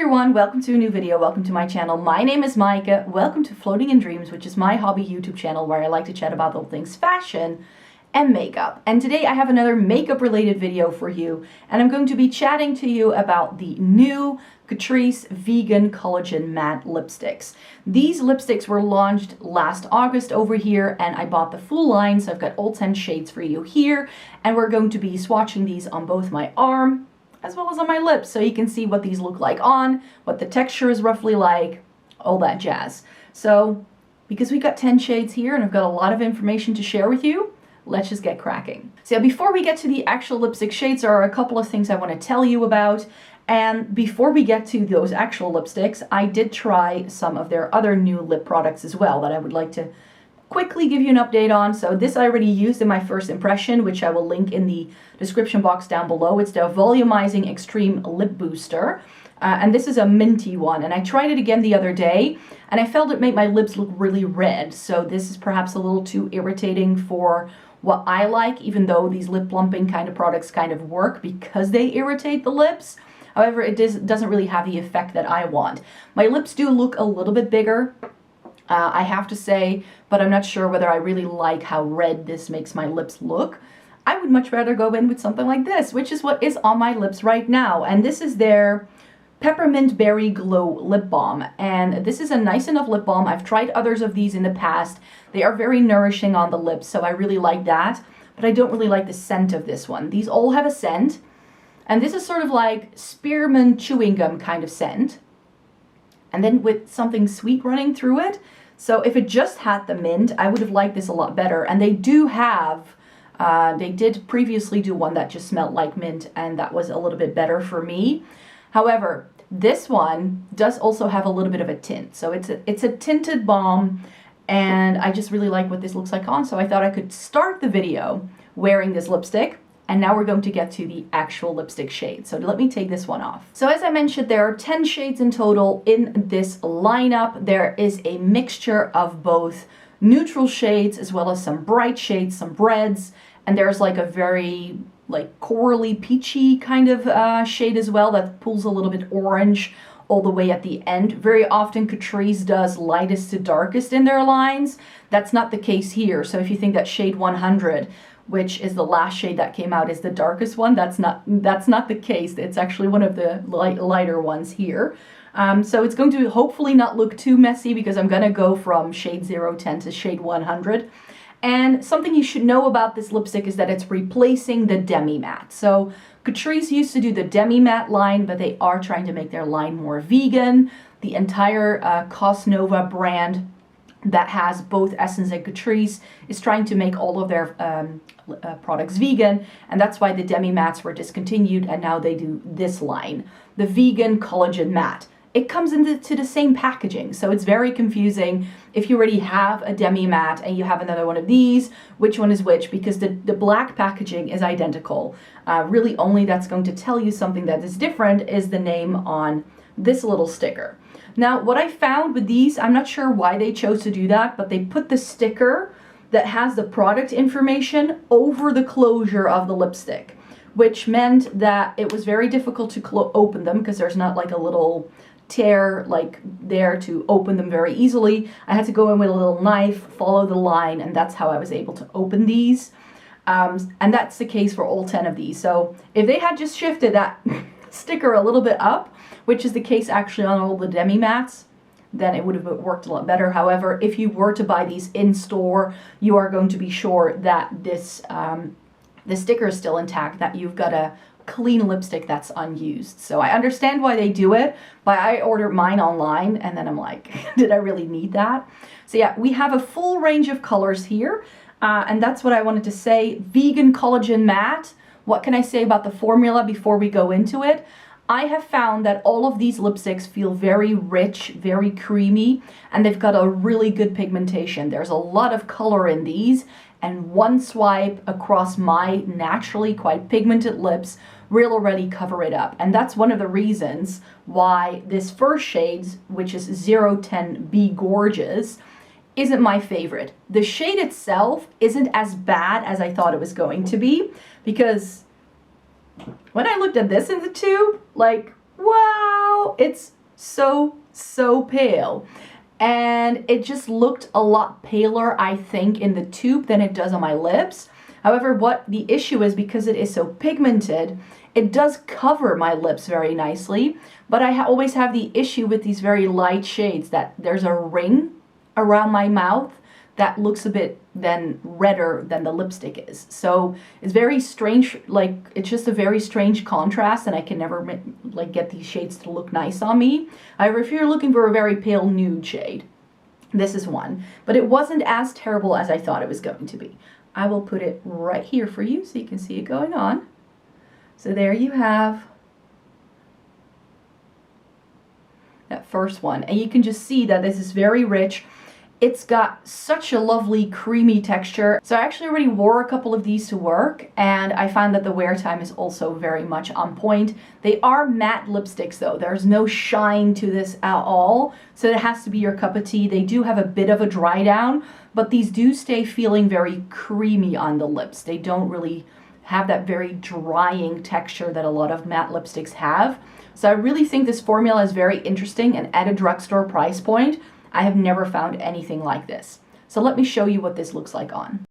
everyone, welcome to a new video, welcome to my channel. My name is Micah, welcome to Floating in Dreams, which is my hobby YouTube channel where I like to chat about all things fashion and makeup. And today I have another makeup related video for you, and I'm going to be chatting to you about the new Catrice Vegan Collagen Matte lipsticks. These lipsticks were launched last August over here, and I bought the full line, so I've got all 10 shades for you here, and we're going to be swatching these on both my arm as well as on my lips, so you can see what these look like on, what the texture is roughly like, all that jazz. So, because we've got 10 shades here and I've got a lot of information to share with you, let's just get cracking. So yeah, before we get to the actual lipstick shades, there are a couple of things I want to tell you about. And before we get to those actual lipsticks, I did try some of their other new lip products as well that I would like to quickly give you an update on. So this I already used in my first impression, which I will link in the description box down below. It's the Volumizing Extreme Lip Booster. And this is a minty one. And I tried it again the other day, and I felt it made my lips look really red. So this is perhaps a little too irritating for what I like, even though these lip plumping kind of products kind of work because they irritate the lips. However, it doesn't really have the effect that I want. My lips do look a little bit bigger, I have to say, but I'm not sure whether I really like how red this makes my lips look. I would much rather go in with something like this, which is what is on my lips right now. And this is their Peppermint Berry Glow Lip Balm. And this is a nice enough lip balm. I've tried others of these in the past. They are very nourishing on the lips, so I really like that. But I don't really like the scent of this one. These all have a scent. And this is sort of like spearmint chewing gum kind of scent. And then with something sweet running through it. So if it just had the mint, I would have liked this a lot better. And they do have, they did previously do one that just smelled like mint, and that was a little bit better for me. However, this one does also have a little bit of a tint. So it's a tinted balm, and I just really like what this looks like on. So I thought I could start the video wearing this lipstick. And now we're going to get to the actual lipstick shade. So let me take this one off. So as I mentioned, there are 10 shades in total in this lineup. There is a mixture of both neutral shades as well as some bright shades, some reds, and there's like a very like corally peachy kind of shade as well that pulls a little bit orange all the way at the end. Very often Catrice does lightest to darkest in their lines. That's not the case here. So if you think that shade 100, which is the last shade that came out, is the darkest one, that's not the case. It's actually one of the lighter ones here. So it's going to hopefully not look too messy because I'm going to go from shade 010 to shade 100. And something you should know about this lipstick is that it's replacing the Demi Matte. So Catrice used to do the Demi Matte line, but they are trying to make their line more vegan. The entire Cosnova brand that has both Essence and Catrice is trying to make all of their products vegan, and that's why the Demi Mattes were discontinued, and now they do this line, the Vegan Collagen Matte. It comes into the same packaging, so it's very confusing if you already have a Demi Matte and you have another one of these, which one is which, because the black packaging is identical. Really only that's going to tell you something that is different is the name on this little sticker. Now, what I found with these, I'm not sure why they chose to do that, but they put the sticker that has the product information over the closure of the lipstick, which meant that it was very difficult to open them because there's not like a little tear like there to open them very easily. I had to go in with a little knife, follow the line, and that's how I was able to open these. And that's the case for all 10 of these. So if they had just shifted that sticker a little bit up, which is the case actually on all the Demi Mattes, then it would have worked a lot better. However, if you were to buy these in store, you are going to be sure that this the sticker is still intact, that you've got a clean lipstick that's unused. So I understand why they do it, but I ordered mine online and then I'm like, did I really need that? So yeah, we have a full range of colors here, and that's what I wanted to say. Vegan Collagen Matte. What can I say about the formula before we go into it? I have found that all of these lipsticks feel very rich, very creamy, and they've got a really good pigmentation. There's a lot of color in these, and one swipe across my naturally quite pigmented lips will already cover it up. And that's one of the reasons why this first shade, which is 010 Be Gorgeous, isn't my favorite. The shade itself isn't as bad as I thought it was going to be, because when I looked at this in the tube, like, wow, it's so pale. And it just looked a lot paler, I think, in the tube than it does on my lips. However, what the issue is, because it is so pigmented, it does cover my lips very nicely, but I always have the issue with these very light shades that there's a ring around my mouth that looks a bit then redder than the lipstick is. So it's very strange, like it's just a very strange contrast, and I can never like get these shades to look nice on me. However, if you're looking for a very pale nude shade, this is one, but it wasn't as terrible as I thought it was going to be. I will put it right here for you so you can see it going on. So there you have that first one, and you can just see that this is very rich. It's got such a lovely creamy texture. So I actually already wore a couple of these to work, and I found that the wear time is also very much on point. They are matte lipsticks though. There's no shine to this at all, so it has to be your cup of tea. They do have a bit of a dry down, but these do stay feeling very creamy on the lips. They don't really have that very drying texture that a lot of matte lipsticks have. So I really think this formula is very interesting, and at a drugstore price point, I have never found anything like this. So let me show you what this looks like on.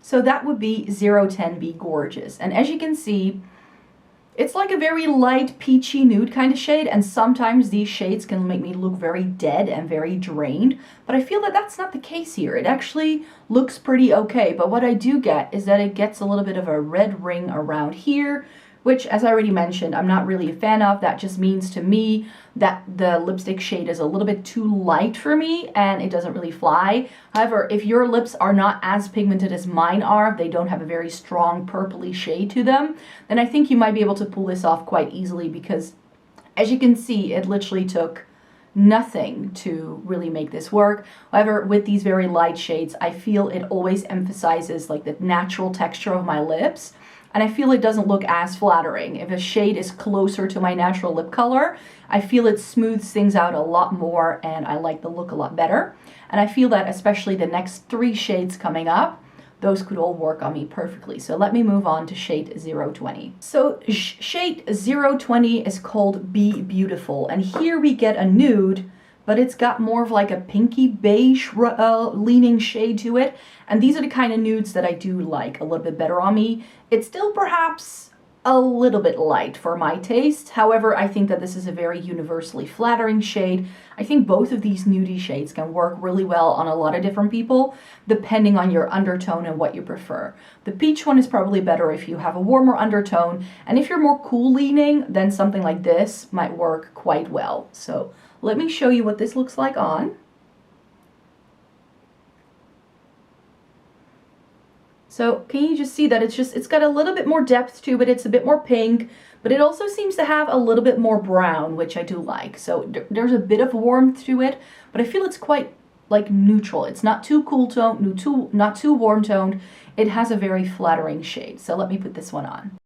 So that would be 010 Be Gorgeous. And as you can see, it's like a very light peachy nude kind of shade, and sometimes these shades can make me look very dead and very drained, but I feel that that's not the case here. It actually looks pretty okay, but what I do get is that it gets a little bit of a red ring around here, which, as I already mentioned, I'm not really a fan of. That just means to me that the lipstick shade is a little bit too light for me and it doesn't really fly. However, if your lips are not as pigmented as mine are, they don't have a very strong purpley shade to them, then I think you might be able to pull this off quite easily, because as you can see, it literally took nothing to really make this work. However, with these very light shades, I feel it always emphasizes like the natural texture of my lips, and I feel it doesn't look as flattering. If a shade is closer to my natural lip color, I feel it smooths things out a lot more, and I like the look a lot better. And I feel that especially the next 3 shades coming up, those could all work on me perfectly. So let me move on to shade 020. So shade 020 is called Be Beautiful, and here we get a nude, but it's got more of like a pinky beige leaning shade to it. And these are the kind of nudes that I do like a little bit better on me. It's still perhaps a little bit light for my taste. However, I think that this is a very universally flattering shade. I think both of these nudie shades can work really well on a lot of different people, depending on your undertone and what you prefer. The peach one is probably better if you have a warmer undertone, and if you're more cool leaning, then something like this might work quite well. So let me show you what this looks like on. So can you just see that it's got a little bit more depth to it, it's a bit more pink, but it also seems to have a little bit more brown, which I do like. So there's a bit of warmth to it, but I feel it's quite like neutral. It's not too cool toned, not too warm toned. It has a very flattering shade. So let me put this one on.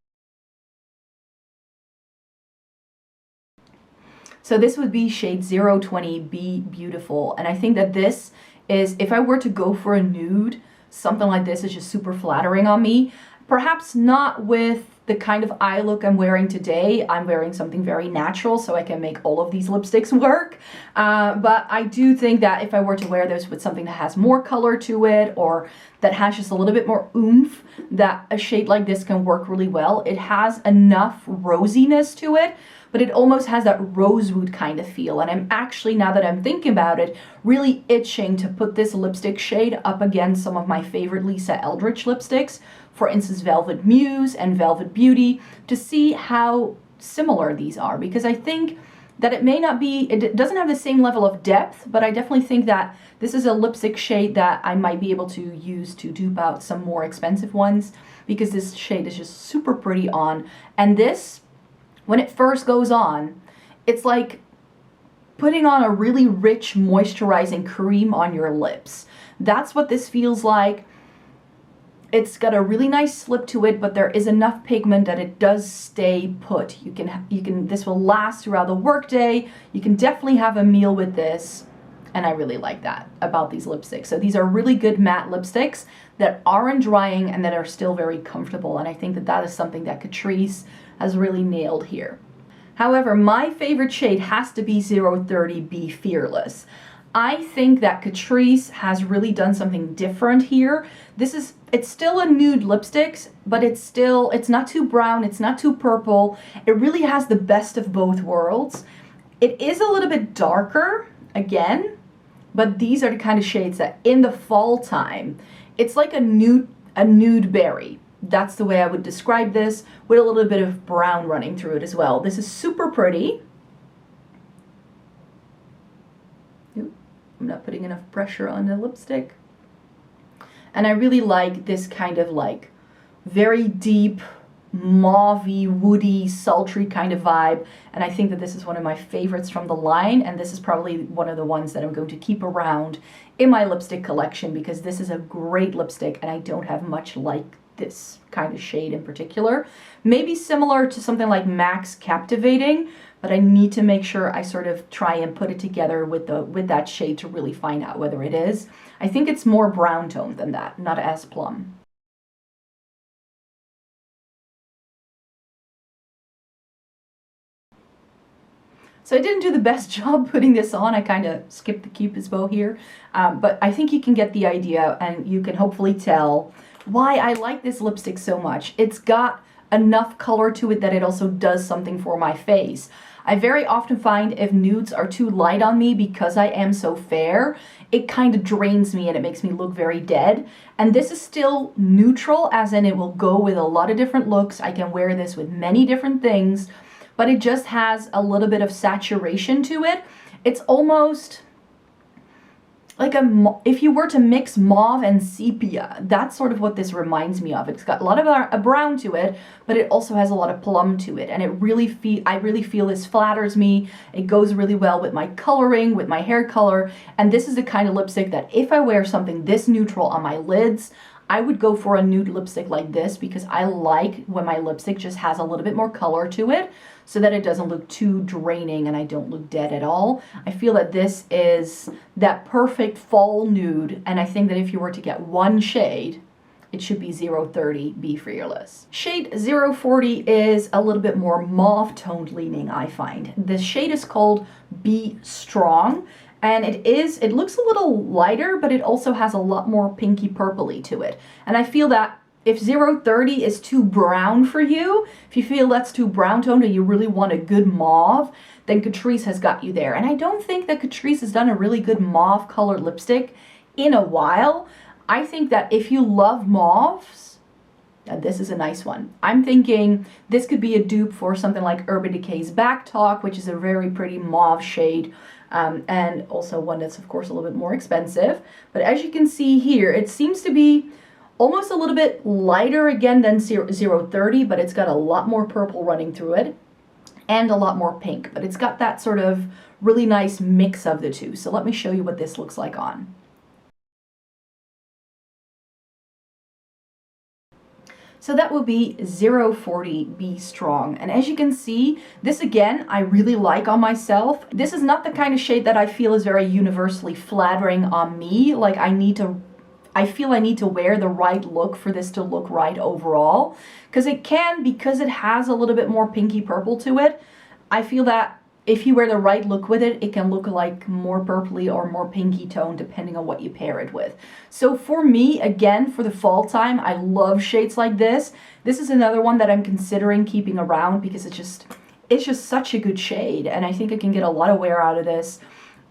So this would be shade 020 Be Beautiful. And I think that this is, if I were to go for a nude, something like this is just super flattering on me. Perhaps not with the kind of eye look I'm wearing today. I'm wearing something very natural, so I can make all of these lipsticks work. But I do think that if I were to wear this with something that has more color to it, or that has just a little bit more oomph, that a shade like this can work really well. It has enough rosiness to it, but it almost has that rosewood kind of feel. And I'm actually, now that I'm thinking about it, really itching to put this lipstick shade up against some of my favorite Lisa Eldridge lipsticks, for instance Velvet Muse and Velvet Beauty, to see how similar these are, because I think that it may not be, it doesn't have the same level of depth, but I definitely think that this is a lipstick shade that I might be able to use to dupe out some more expensive ones, because this shade is just super pretty on. And this, when it first goes on, it's like putting on a really rich moisturizing cream on your lips. That's what this feels like. It's got a really nice slip to it, but there is enough pigment that it does stay put. This will last throughout the workday. You can definitely have a meal with this. And I really like that about these lipsticks. So these are really good matte lipsticks that aren't drying and that are still very comfortable. And I think that that is something that Catrice has really nailed here. However, my favorite shade has to be 030 Be Fearless. I think that Catrice has really done something different here. It's still a nude lipstick, but it's not too brown, it's not too purple. It really has the best of both worlds. It is a little bit darker, again, but these are the kind of shades that in the fall time, it's like a nude berry. That's the way I would describe this, with a little bit of brown running through it as well. This is super pretty. Ooh, I'm not putting enough pressure on the lipstick. And I really like this kind of like very deep, mauvey, woody, sultry kind of vibe. And I think that this is one of my favorites from the line, and this is probably one of the ones that I'm going to keep around in my lipstick collection because this is a great lipstick and I don't have much like this kind of shade in particular. Maybe similar to something like MAC's Captivating, but I need to make sure I sort of try and put it together with that shade to really find out whether it is. I think it's more brown toned than that, not as plum. So I didn't do the best job putting this on. I kind of skipped the Cupid's bow here, but I think you can get the idea and you can hopefully tell why I like this lipstick so much. It's got enough color to it that it also does something for my face. I very often find if nudes are too light on me because I am so fair, it kind of drains me and it makes me look very dead. And this is still neutral, as in it will go with a lot of different looks. I can wear this with many different things, but it just has a little bit of saturation to it. It's almost like if you were to mix mauve and sepia, that's sort of what this reminds me of. It's got a lot of a brown to it, but it also has a lot of plum to it. And I really feel this flatters me. It goes really well with my coloring, with my hair color. And this is the kind of lipstick that if I wear something this neutral on my lids, I would go for a nude lipstick like this because I like when my lipstick just has a little bit more color to it so that it doesn't look too draining and I don't look dead at all. I feel that this is that perfect fall nude, and I think that if you were to get one shade, it should be 030 Be Fearless. Shade 040 is a little bit more mauve toned leaning, I find. The shade is called Be Strong. And it looks a little lighter, but it also has a lot more pinky purpley to it. And I feel that if 030 is too brown for you, if you feel that's too brown toned and you really want a good mauve, then Catrice has got you there. And I don't think that Catrice has done a really good mauve colored lipstick in a while. I think that if you love mauves, this is a nice one. I'm thinking this could be a dupe for something like Urban Decay's Back Talk, which is a very pretty mauve shade. And also one that's of course a little bit more expensive. But as you can see here, it seems to be almost a little bit lighter again than 030, but it's got a lot more purple running through it and a lot more pink. But it's got that sort of really nice mix of the two. So let me show you what this looks like on. So that will be 040 Be Strong. And as you can see, this again, I really like on myself. This is not the kind of shade that I feel is very universally flattering on me. Like I feel I need to wear the right look for this to look right overall. Because it has a little bit more pinky purple to it. I feel that if you wear the right look with it, it can look like more purpley or more pinky tone depending on what you pair it with. So for me, again, for the fall time, I love shades like this. This is another one that I'm considering keeping around because it's just such a good shade, and I think I can get a lot of wear out of this.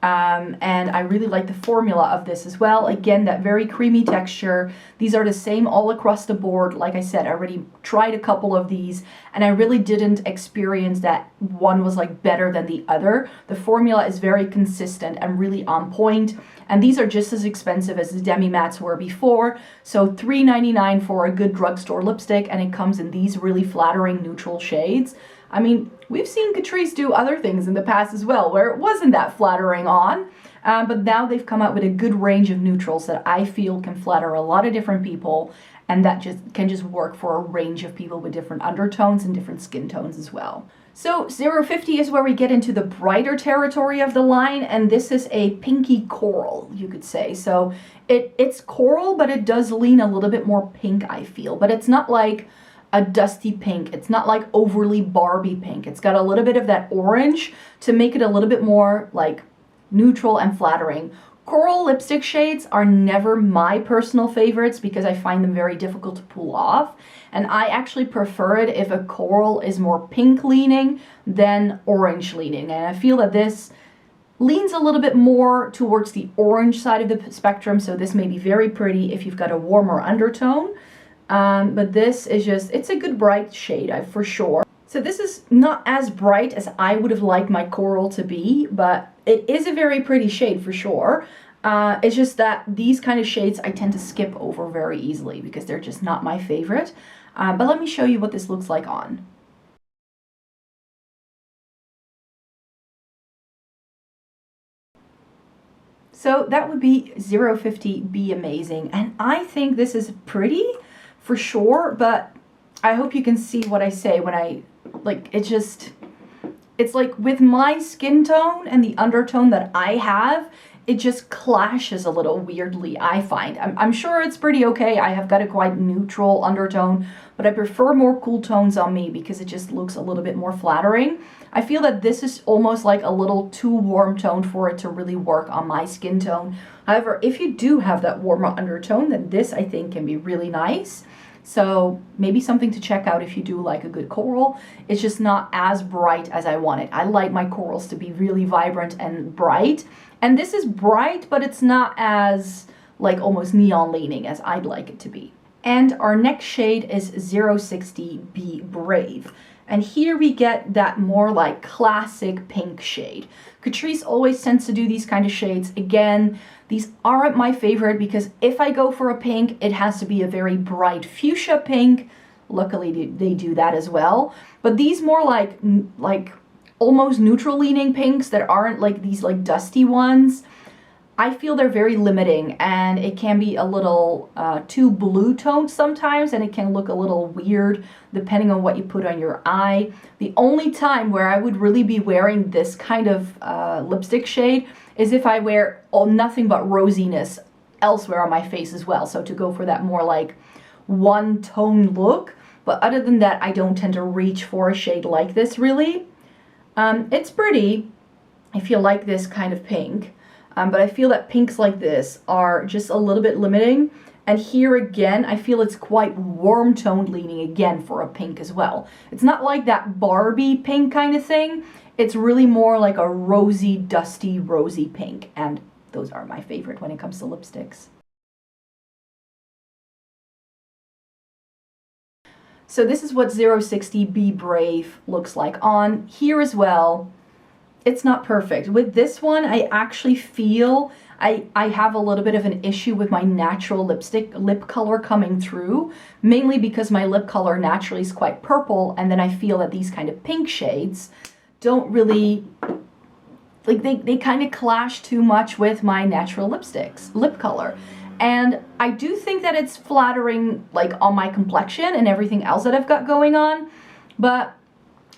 And I really like the formula of this as well. Again, that very creamy texture. These are the same all across the board. Like I said, I already tried a couple of these and I really didn't experience that one was like better than the other. The formula is very consistent and really on point. And these are just as expensive as the demi mattes were before. So $3.99 for a good drugstore lipstick, and it comes in these really flattering neutral shades. I mean, we've seen Catrice do other things in the past as well where it wasn't that flattering on, but now they've come out with a good range of neutrals that I feel can flatter a lot of different people and that can just work for a range of people with different undertones and different skin tones as well. So 050 is where we get into the brighter territory of the line, and this is a pinky coral, you could say. So it's coral, but it does lean a little bit more pink, I feel. But it's not like a dusty pink. It's not like overly Barbie pink. It's got a little bit of that orange to make it a little bit more like neutral and flattering. Coral lipstick shades are never my personal favorites because I find them very difficult to pull off. And I actually prefer it if a coral is more pink leaning than orange leaning. And I feel that this leans a little bit more towards the orange side of the spectrum. So this may be very pretty if you've got a warmer undertone. But this is just, it's a good bright shade, for sure. So this is not as bright as I would have liked my coral to be, but it is a very pretty shade for sure. It's just that these kind of shades I tend to skip over very easily because they're just not my favorite. But let me show you what this looks like on. So that would be 050 Be Amazing. And I think this is pretty for sure, but I hope you can see what I say when I, like, it's like with my skin tone and the undertone that I have, it just clashes a little weirdly, I find. I'm sure it's pretty okay. I have got a quite neutral undertone, but I prefer more cool tones on me because it just looks a little bit more flattering. I feel that this is almost like a little too warm toned for it to really work on my skin tone. However, if you do have that warmer undertone, then this I think can be really nice. So maybe something to check out if you do like a good coral. It's just not as bright as I want it. I like my corals to be really vibrant and bright. And this is bright, but it's not as like almost neon leaning as I'd like it to be. And our next shade is 060 Be Brave. And here we get that more like classic pink shade. Catrice always tends to do these kind of shades. Again, these aren't my favorite because if I go for a pink, it has to be a very bright fuchsia pink. Luckily, they do that as well. But these more like almost neutral leaning pinks that aren't like these like dusty ones, I feel they're very limiting, and it can be a little too blue toned sometimes, and it can look a little weird depending on what you put on your eye. The only time where I would really be wearing this kind of lipstick shade is if I wear nothing but rosiness elsewhere on my face as well. So to go for that more like one tone look. But other than that, I don't tend to reach for a shade like this really. It's pretty if you like this kind of pink. But I feel that pinks like this are just a little bit limiting. And here again, I feel it's quite warm toned leaning again for a pink as well. It's not like that Barbie pink kind of thing. It's really more like a rosy, dusty, rosy pink. And those are my favorite when it comes to lipsticks. So this is what 060 Be Brave looks like on. Here as well, it's not perfect. With this one, I actually feel I have a little bit of an issue with my natural lip color coming through, mainly because my lip color naturally is quite purple, and then I feel that these kind of pink shades don't really, like they kind of clash too much with my natural lip color. And I do think that it's flattering like on my complexion and everything else that I've got going on, but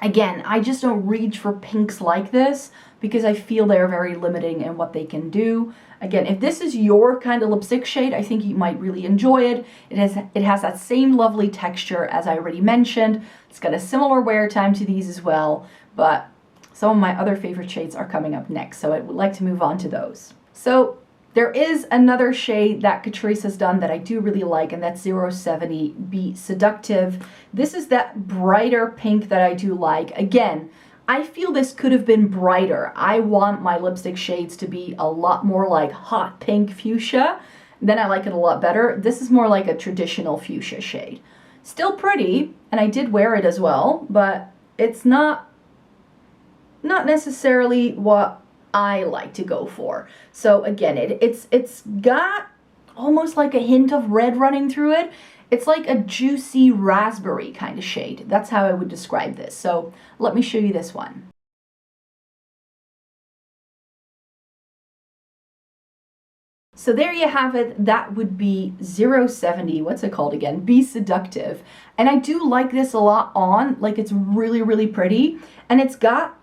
again, I just don't reach for pinks like this because I feel they're very limiting in what they can do. Again, if this is your kind of lipstick shade, I think you might really enjoy it. It has that same lovely texture as I already mentioned. It's got a similar wear time to these as well, but some of my other favorite shades are coming up next, so I would like to move on to those. So there is another shade that Catrice has done that I do really like, and that's 070 Be Seductive. This is that brighter pink that I do like. Again, I feel this could have been brighter. I want my lipstick shades to be a lot more like hot pink fuchsia. Then I like it a lot better. This is more like a traditional fuchsia shade. Still pretty, and I did wear it as well, but it's not necessarily what I like to go for. So again, it's got almost like a hint of red running through it. It's like a juicy raspberry kind of shade. That's how I would describe this. So let me show you this one. So there you have it. That would be 070. What's it called again? Be Seductive. And I do like this a lot on. Like, it's really, really pretty. And it's got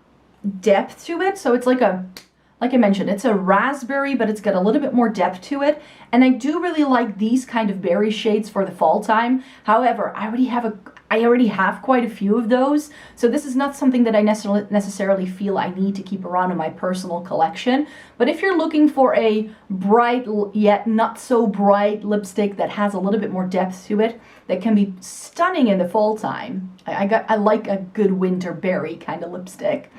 depth to it. So it's like I mentioned, it's a raspberry, but it's got a little bit more depth to it. And I do really like these kind of berry shades for the fall time. However, I already have quite a few of those. So this is not something that I necessarily feel I need to keep around in my personal collection. But if you're looking for a bright yet not so bright lipstick that has a little bit more depth to it, that can be stunning in the fall time, I like a good winter berry kind of lipstick.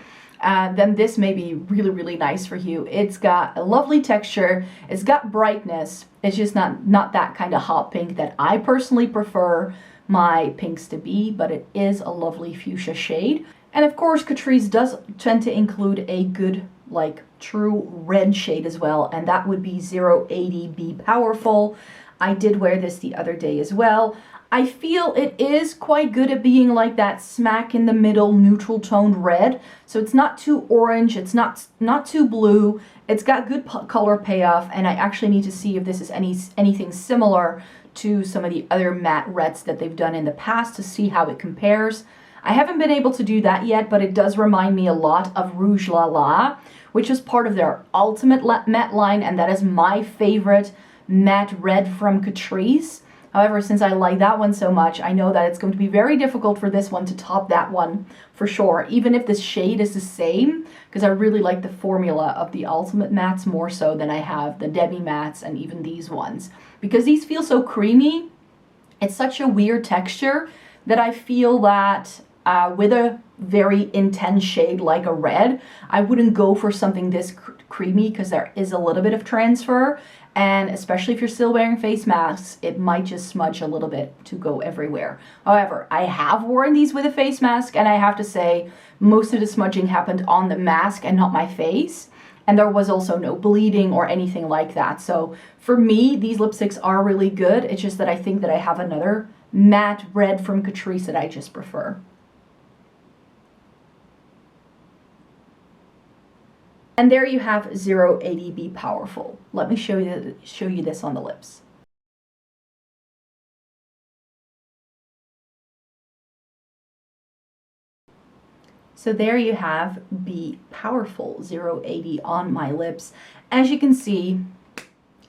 Then this may be really, really nice for you. It's got a lovely texture. It's got brightness. It's just not that kind of hot pink that I personally prefer my pinks to be, but it is a lovely fuchsia shade. And of course, Catrice does tend to include a good, like, true red shade as well, and that would be 080 Be Powerful. I did wear this the other day as well. I feel it is quite good at being like that smack in the middle neutral toned red. So it's not too orange, it's not too blue. It's got good color payoff, and I actually need to see if this is anything similar to some of the other matte reds that they've done in the past to see how it compares. I haven't been able to do that yet, but it does remind me a lot of Rouge La La, which is part of their Ultimate Matte line, and that is my favorite matte red from Catrice. However, since I like that one so much, I know that it's going to be very difficult for this one to top that one for sure, even if the shade is the same, because I really like the formula of the Ultimate Mattes more so than I have the Demi Mattes and even these ones. Because these feel so creamy, it's such a weird texture that I feel that with a very intense shade like a red, I wouldn't go for something this creamy because there is a little bit of transfer. And especially if you're still wearing face masks, it might just smudge a little bit to go everywhere. However, I have worn these with a face mask, and I have to say most of the smudging happened on the mask and not my face. And there was also no bleeding or anything like that. So for me, these lipsticks are really good. It's just that I think that I have another matte red from Catrice that I just prefer. And there you have 080 Be Powerful. Let me show you this on the lips. So there you have Be Powerful 080 on my lips. As you can see,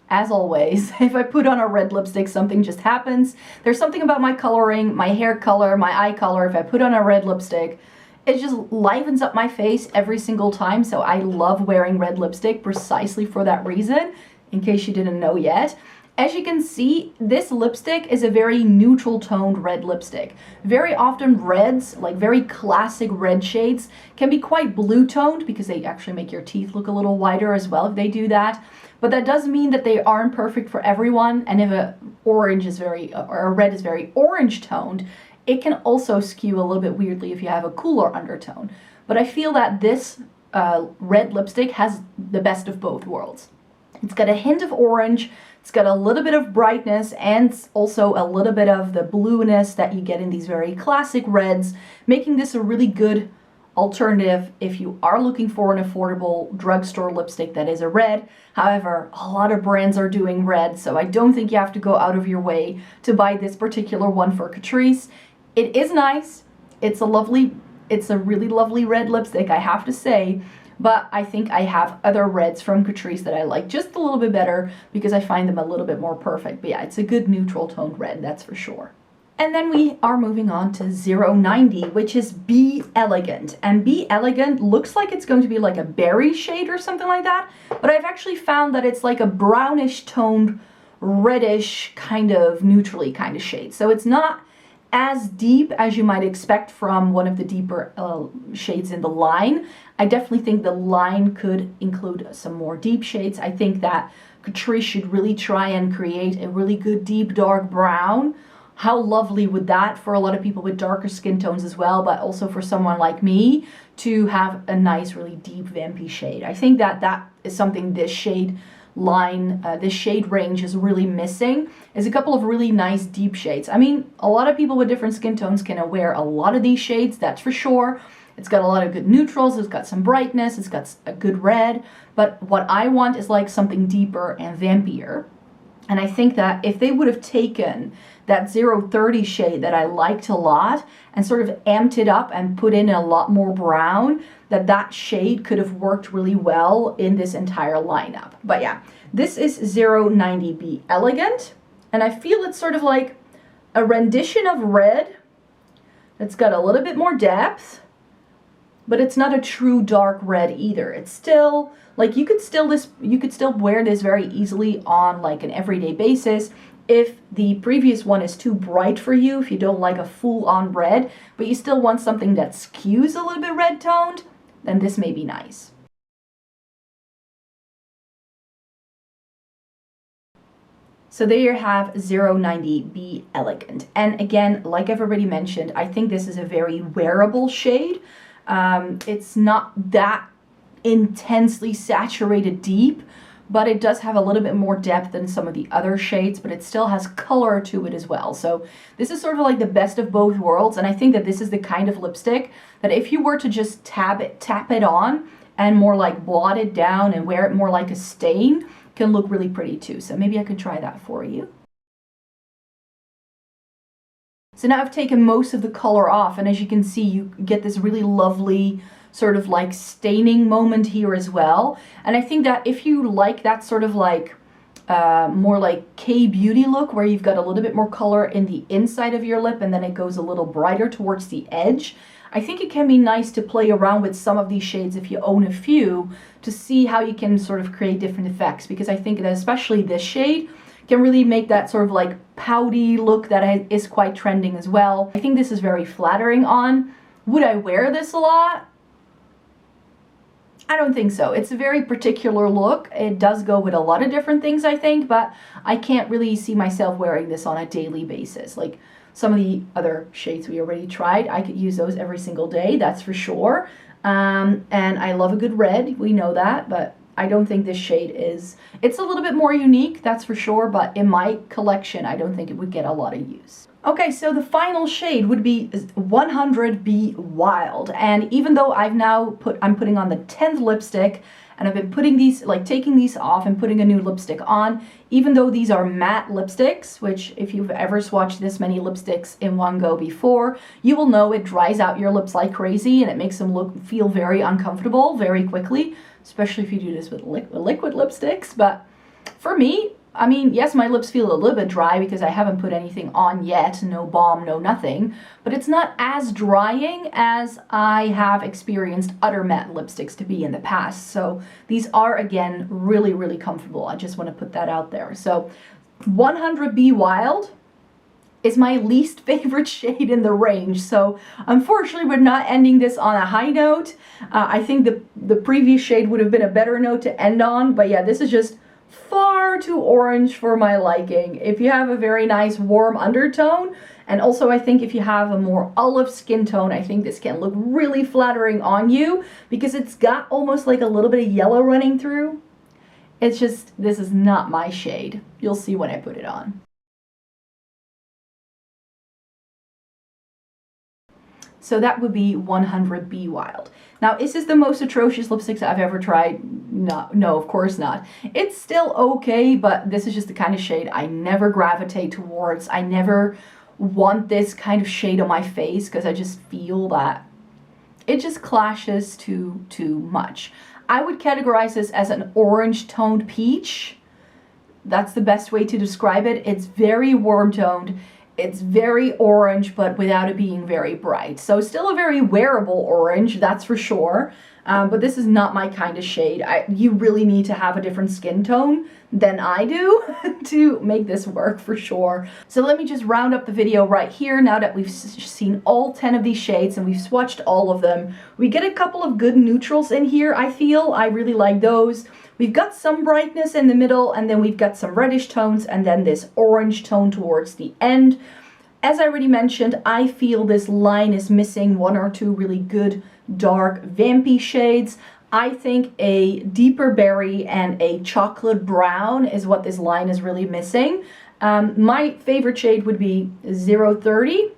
as always, if I put on a red lipstick, something just happens. There's something about my coloring, my hair color, my eye color. If I put on a red lipstick, it just livens up my face every single time. So I love wearing red lipstick precisely for that reason, in case you didn't know yet. As you can see, this lipstick is a very neutral toned red lipstick. Very often reds, like very classic red shades, can be quite blue toned because they actually make your teeth look a little whiter as well if they do that. But that does mean that they aren't perfect for everyone. And if a red is very orange toned, it can also skew a little bit weirdly if you have a cooler undertone. But I feel that this red lipstick has the best of both worlds. It's got a hint of orange, it's got a little bit of brightness, and also a little bit of the blueness that you get in these very classic reds, making this a really good alternative if you are looking for an affordable drugstore lipstick that is a red. However, a lot of brands are doing red, so I don't think you have to go out of your way to buy this particular one for Catrice. It is nice. It's a really lovely red lipstick, I have to say, but I think I have other reds from Catrice that I like just a little bit better because I find them a little bit more perfect. But yeah, it's a good neutral toned red, that's for sure. And then we are moving on to 090, which is Be Elegant. And Be Elegant looks like it's going to be like a berry shade or something like that, but I've actually found that it's like a brownish toned, reddish kind of neutrally kind of shade. So it's not as deep as you might expect from one of the deeper shades in the line. I definitely think the line could include some more deep shades. I think that Catrice should really try and create a really good deep dark brown. How lovely would that for a lot of people with darker skin tones as well, but also for someone like me to have a nice really deep vampy shade. I think that that is something this shade line, this shade range is really missing, is a couple of really nice deep shades. I mean, a lot of people with different skin tones can wear a lot of these shades, that's for sure. It's got a lot of good neutrals, it's got some brightness, it's got a good red, but what I want is like something deeper and vampier. And I think that if they would have taken that 030 shade that I liked a lot and sort of amped it up and put in a lot more brown, that shade could have worked really well in this entire lineup. But yeah, this is 090B Elegant, and I feel it's sort of like a rendition of red. It's got a little bit more depth, but it's not a true dark red either. It's still like you could still wear this very easily on like an everyday basis. If the previous one is too bright for you, if you don't like a full-on red, but you still want something that skews a little bit red toned, then this may be nice. So there you have 090B Elegant. And again, like I've already mentioned, I think this is a very wearable shade. It's not that intensely saturated deep, but it does have a little bit more depth than some of the other shades, but it still has color to it as well. So this is sort of like the best of both worlds, and I think that this is the kind of lipstick that if you were to just tap it on and more like blot it down and wear it more like a stain, can look really pretty too. So maybe I could try that for you. So now I've taken most of the color off, and as you can see, you get this really lovely sort of like staining moment here as well. And I think that if you like that sort of like more like K-beauty look where you've got a little bit more color in the inside of your lip and then it goes a little brighter towards the edge, I think it can be nice to play around with some of these shades if you own a few to see how you can sort of create different effects, because I think that especially this shade can really make that sort of like pouty look that is quite trending as well. I think this is very flattering on. Would I wear this a lot? I don't think so. It's a very particular look. It does go with a lot of different things, I think, but I can't really see myself wearing this on a daily basis. Like some of the other shades we already tried, I could use those every single day, that's for sure. And I love a good red, we know that, but I don't think this shade is, it's a little bit more unique, that's for sure, but in my collection, I don't think it would get a lot of use. Okay, so the final shade would be 100B Wild, and even though I'm putting on the 10th lipstick, and I've been putting these, like taking these off and putting a new lipstick on, even though these are matte lipsticks, which if you've ever swatched this many lipsticks in one go before, you will know it dries out your lips like crazy and it makes them feel very uncomfortable very quickly, especially if you do this with liquid lipsticks. But for me, I mean, yes, my lips feel a little bit dry because I haven't put anything on yet, no balm, no nothing, but it's not as drying as I have experienced other matte lipsticks to be in the past. So these are, again, really, really comfortable. I just want to put that out there. So 100B Wild is my least favorite shade in the range. So unfortunately, we're not ending this on a high note. I think the previous shade would have been a better note to end on, but yeah, this is just far too orange for my liking. If you have a very nice warm undertone, and also I think if you have a more olive skin tone, I think this can look really flattering on you because it's got almost like a little bit of yellow running through. It's just, this is not my shade. You'll see when I put it on. So that would be 100B Wild. Now, is this the most atrocious lipsticks I've ever tried? No, of course not. It's still okay, but this is just the kind of shade I never gravitate towards. I never want this kind of shade on my face because I just feel that it just clashes too much. I would categorize this as an orange toned peach. That's the best way to describe it. It's very warm toned. It's very orange, but without it being very bright. So still a very wearable orange, that's for sure. But this is not my kind of shade. You really need to have a different skin tone than I do to make this work for sure. So let me just round up the video right here now that we've seen all 10 of these shades and we've swatched all of them. We get a couple of good neutrals in here, I feel. I really like those. We've got some brightness in the middle, and then we've got some reddish tones, and then this orange tone towards the end. As I already mentioned, I feel this line is missing one or two really good dark vampy shades. I think a deeper berry and a chocolate brown is what this line is really missing. My favorite shade would be 030.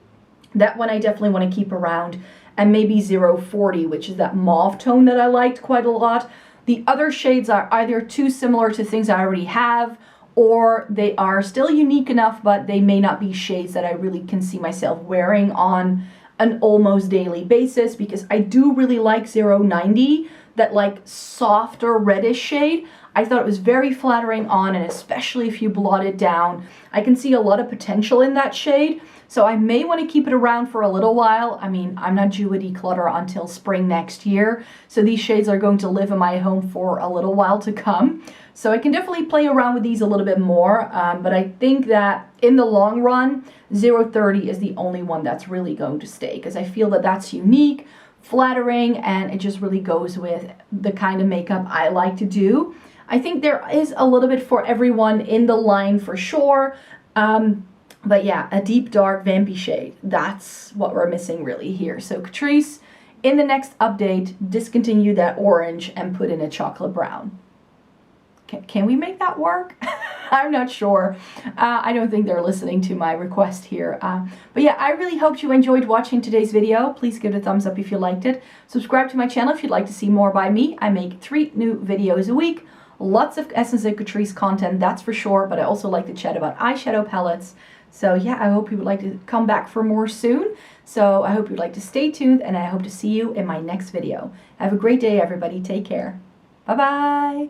That one I definitely want to keep around. and maybe 040, which is that mauve tone that I liked quite a lot. The other shades are either too similar to things I already have, or they are still unique enough, but they may not be shades that I really can see myself wearing on an almost daily basis, because I do really like 090, that like softer reddish shade. I thought it was very flattering on, and especially if you blot it down, I can see a lot of potential in that shade. So I may want to keep it around for a little while. I mean, I'm not due a declutter until spring next year, so these shades are going to live in my home for a little while to come. So I can definitely play around with these a little bit more, but I think that in the long run, 030 is the only one that's really going to stay, because I feel that that's unique, flattering, and it just really goes with the kind of makeup I like to do. I think there is a little bit for everyone in the line for sure. But yeah, a deep dark vampy shade, that's what we're missing really here. So Catrice, in the next update, discontinue that orange and put in a chocolate brown. Can we make that work? I'm not sure. I don't think they're listening to my request here. But yeah, I really hope you enjoyed watching today's video. Please give it a thumbs up if you liked it. Subscribe to my channel if you'd like to see more by me. I make 3 new videos a week. Lots of Essence and Catrice content, that's for sure. But I also like to chat about eyeshadow palettes. So yeah, I hope you would like to come back for more soon. So I hope you'd like to stay tuned, and I hope to see you in my next video. Have a great day, everybody. Take care. Bye-bye.